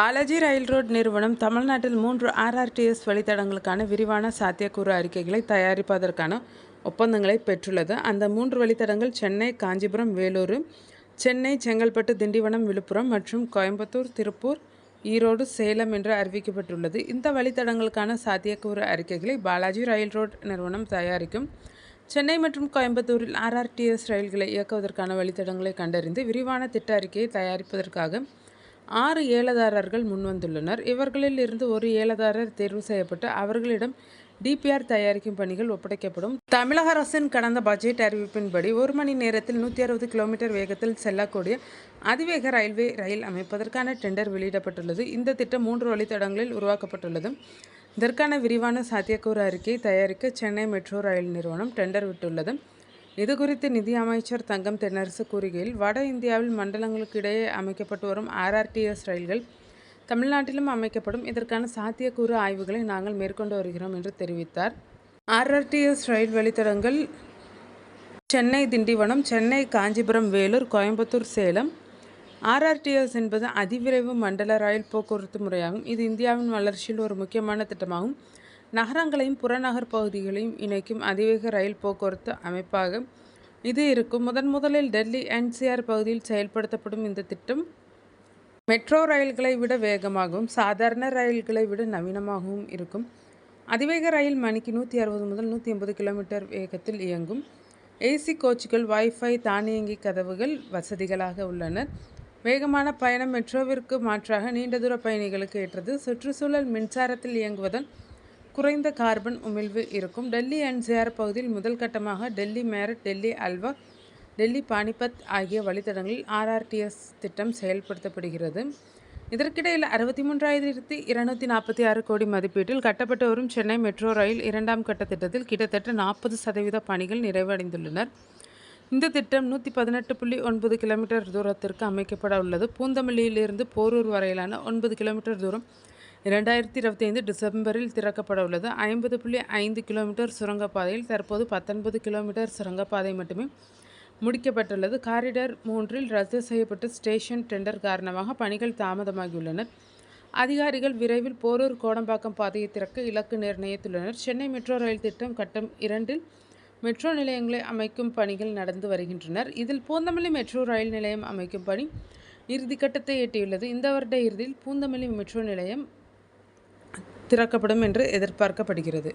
பாலாஜி ரயில் road நிறுவனம் தமிழ்நாட்டில் 3 RRTS வழித்தடங்களுக்கான விரிவான சாத்தியக்கூறு அறிக்கைகளை தயாரிப்பதற்கான ஒப்பந்தங்களை பெற்றுள்ளது. அந்த 3 வழித்தடங்கள் சென்னை, காஞ்சிபுரம், வேலூர், சென்னை, செங்கல்பட்டு, திண்டிவனம், விழுப்புரம் மற்றும் கோயம்புத்தூர், திருப்பூர், ஈரோடு, சேலம் என்று அறிவிக்கப்பட்டுள்ளது. இந்த வழித்தடங்களுக்கான சாத்தியக்கூறு அறிக்கைகளை பாலாஜி ரயில் ரோட் நிறுவனம் தயாரிக்கும். சென்னை மற்றும் கோயம்புத்தூரில் ஆர்ஆர்டிஎஸ் ரயில்களை இயக்குவதற்கான வழித்தடங்களை கண்டறிந்து விரிவான திட்ட அறிக்கையை தயாரிப்பதற்காக 6 ஏலதாரர்கள் முன்வந்துள்ளனர். இவர்களில் இருந்து ஒரு ஏலதாரர் தேர்வு செய்யப்பட்டு அவர்களிடம் டிபிஆர் தயாரிக்கும் பணிகள் ஒப்படைக்கப்படும். தமிழக அரசின் கடந்த பட்ஜெட் அறிவிப்பின்படி 1 மணி நேரத்தில் 160 கிலோமீட்டர் வேகத்தில் செல்லக்கூடிய அதிவேக ரயில் அமைப்பதற்கான டெண்டர் வெளியிடப்பட்டுள்ளது. இந்த திட்டம் 3 வழித்தடங்களில் உருவாக்கப்பட்டுள்ளது. இதற்கான விரிவான சாத்தியக்கூறு அறிக்கையை தயாரிக்க சென்னை மெட்ரோ ரயில் நிறுவனம் டெண்டர் விட்டுள்ளது. இதுகுறித்து நிதி அமைச்சர் தங்கம் தென்னரசு கூறுகையில், வட இந்தியாவில் மண்டலங்களுக்கு இடையே அமைக்கப்பட்டு வரும் ஆர்ஆர்டிஎஸ் ரயில்கள் தமிழ்நாட்டிலும் அமைக்கப்படும். இதற்கான சாத்தியக்கூறு ஆய்வுகளை நாங்கள் மேற்கொண்டு வருகிறோம் என்று தெரிவித்தார். ஆர்ஆர்டிஎஸ் ரயில் வழித்தடங்கள் சென்னை திண்டிவனம், சென்னை காஞ்சிபுரம், வேலூர், கோயம்புத்தூர், சேலம். ஆர்ஆர்டிஎஸ் என்பது அதிவிரைவு மண்டல ரயில் போக்குவரத்து முறையாகும். இது இந்தியாவின் வளர்ச்சியில் ஒரு முக்கியமான திட்டமாகும். நகரங்களையும் புறநகர் பகுதிகளையும் இணைக்கும் அதிவேக ரயில் போக்குவரத்து அமைப்பாக இது இருக்கும். முதலில் டெல்லி என்சிஆர் பகுதியில் செயல்படுத்தப்படும் இந்த திட்டம் மெட்ரோ ரயில்களை விட வேகமாகவும் சாதாரண ரயில்களை விட நவீனமாகவும் இருக்கும். அதிவேக ரயில் மணிக்கு 160 முதல் 180 கிலோமீட்டர் வேகத்தில் இயங்கும். ஏசி கோச்சுகள், வைஃபை, தானியங்கி கதவுகள் வசதிகளாக உள்ளன. வேகமான பயணம் மெட்ரோவிற்கு மாற்றாக நீண்ட தூர பயணிகளுக்கு ஏற்றது. சுற்றுச்சூழல் மின்சாரத்தில் இயங்குவதன் குறைந்த கார்பன் உமிழ்வு இருக்கும். டெல்லி என்சிஆர் பகுதியில் முதல் கட்டமாக டெல்லி மேரட், டெல்லி அல்வா, டெல்லி பானிபத் ஆகிய வழித்தடங்களில் ஆர்ஆர்டிஎஸ் திட்டம் செயல்படுத்தப்படுகிறது. இதற்கிடையில் 63,246 கோடி மதிப்பீட்டில் கட்டப்பட்டு வரும் சென்னை மெட்ரோ ரயில் 2ஆம் கட்ட திட்டத்தில் கிட்டத்தட்ட 40% பணிகள் நிறைவடைந்துள்ளன. இந்த திட்டம் 118.9 கிலோமீட்டர் தூரத்திற்கு அமைக்கப்பட உள்ளது. பூந்தமல்லியிலிருந்து போரூர் வரையிலான 9 கிலோமீட்டர் தூரம் 2025 டிசம்பரில் திறக்கப்பட உள்ளது. 50.5 கிலோமீட்டர் சுரங்கப்பாதையில் தற்போது 19 கிலோமீட்டர் சுரங்கப்பாதை மட்டுமே முடிக்கப்பட்டுள்ளது. காரிடார் 3இல் ரத்து செய்யப்பட்ட ஸ்டேஷன் டெண்டர் காரணமாக பணிகள் தாமதமாகியுள்ளன. அதிகாரிகள் விரைவில் போரூர் கோடம்பாக்கம் பாதையை திறக்க இலக்கு நிர்ணயித்துள்ளனர். சென்னை மெட்ரோ ரயில் திட்டம் கட்டம் 2இல் மெட்ரோ நிலையங்களை அமைக்கும் பணிகள் நடந்து வருகின்றனர். இதில் பூந்தமல்லி மெட்ரோ ரயில் நிலையம் அமைக்கும் பணி இறுதிக்கட்டத்தை எட்டியுள்ளது. இந்த வருட இறுதியில் பூந்தமல்லி மெட்ரோ நிலையம் திறக்கப்படும் என்று எதிர்பார்க்கப்படுகிறது.